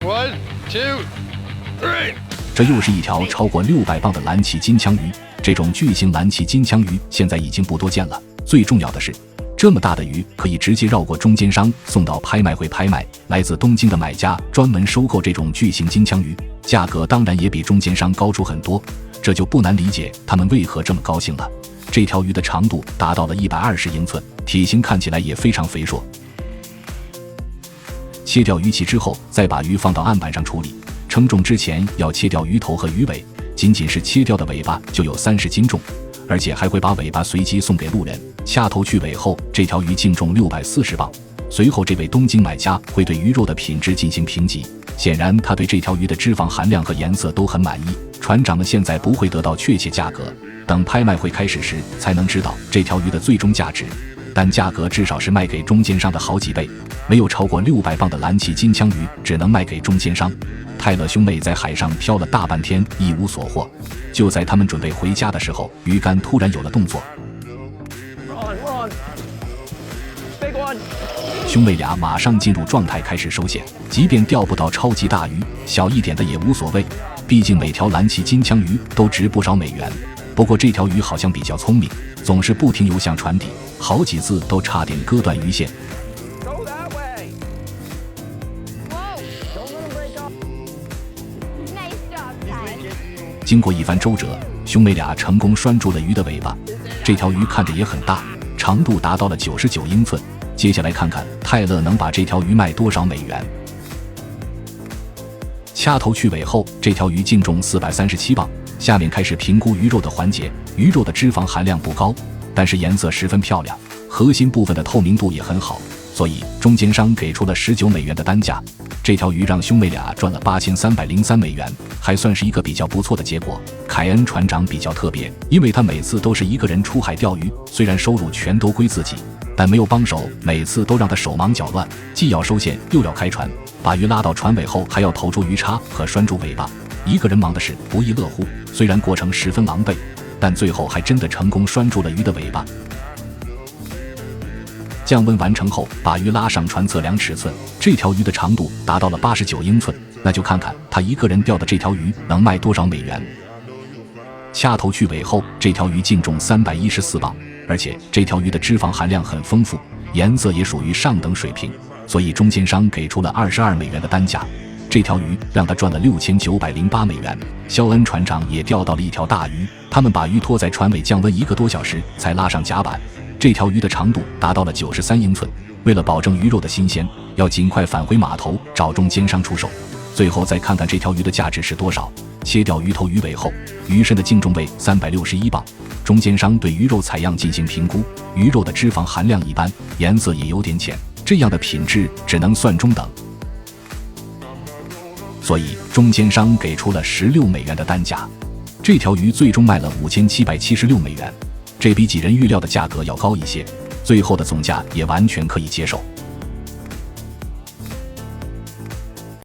1, 2, 3。这又是一条超过600磅的蓝鳍金枪鱼。这种巨型蓝鳍金枪鱼现在已经不多见了。最重要的是，这么大的鱼可以直接绕过中间商送到拍卖会拍卖。来自东京的买家专门收购这种巨型金枪鱼，价格当然也比中间商高出很多。这就不难理解他们为何这么高兴了。这条鱼的长度达到了120英寸，体型看起来也非常肥硕。切掉鱼鳍之后，再把鱼放到案板上处理。称重之前要切掉鱼头和鱼尾，仅仅是切掉的尾巴就有30斤重，而且还会把尾巴随机送给路人。掐头去尾后，这条鱼净重640磅。随后这位东京买家会对鱼肉的品质进行评级，显然他对这条鱼的脂肪含量和颜色都很满意。船长们现在不会得到确切价格，等拍卖会开始时才能知道这条鱼的最终价值，但价格至少是卖给中间商的好几倍。没有超过600磅的蓝鳍金枪鱼只能卖给中间商。泰勒兄妹在海上漂了大半天一无所获，就在他们准备回家的时候，鱼竿突然有了动作。兄妹俩马上进入状态，开始收线。即便钓不到超级大鱼，小一点的也无所谓，毕竟每条蓝鳍金枪鱼都值不少美元。不过这条鱼好像比较聪明，总是不停游向船底，好几次都差点割断鱼线。经过一番周折，兄妹俩成功拴住了鱼的尾巴。这条鱼看着也很大，长度达到了99英寸。接下来看看泰勒能把这条鱼卖多少美元。掐头去尾后，这条鱼净重437磅。下面开始评估鱼肉的环节。鱼肉的脂肪含量不高，但是颜色十分漂亮，核心部分的透明度也很好，所以中间商给出了19美元的单价。这条鱼让兄妹俩赚了8303美元，还算是一个比较不错的结果。凯恩船长比较特别，因为他每次都是一个人出海钓鱼，虽然收入全都归自己，但没有帮手，每次都让他手忙脚乱，既要收线又要开船，把鱼拉到船尾后还要投出鱼叉和拴住尾巴，一个人忙的是不亦乐乎。虽然过程十分狼狈，但最后还真的成功拴住了鱼的尾巴。降温完成后，把鱼拉上船测量尺寸，这条鱼的长度达到了89英寸，那就看看他一个人钓的这条鱼能卖多少美元。掐头去尾后，这条鱼净重314磅，而且这条鱼的脂肪含量很丰富，颜色也属于上等水平，所以中间商给出了22美元的单价。这条鱼让他赚了6908美元。肖恩船长也钓到了一条大鱼，他们把鱼拖在船尾降温1个多小时才拉上甲板。这条鱼的长度达到了93英寸，为了保证鱼肉的新鲜，要尽快返回码头找中间商出售。最后再看看这条鱼的价值是多少。切掉鱼头鱼尾后，鱼身的净重为361磅。中间商对鱼肉采样进行评估，鱼肉的脂肪含量一般，颜色也有点浅，这样的品质只能算中等，所以中间商给出了16美元的单价。这条鱼最终卖了5776美元，这比几人预料的价格要高一些，最后的总价也完全可以接受。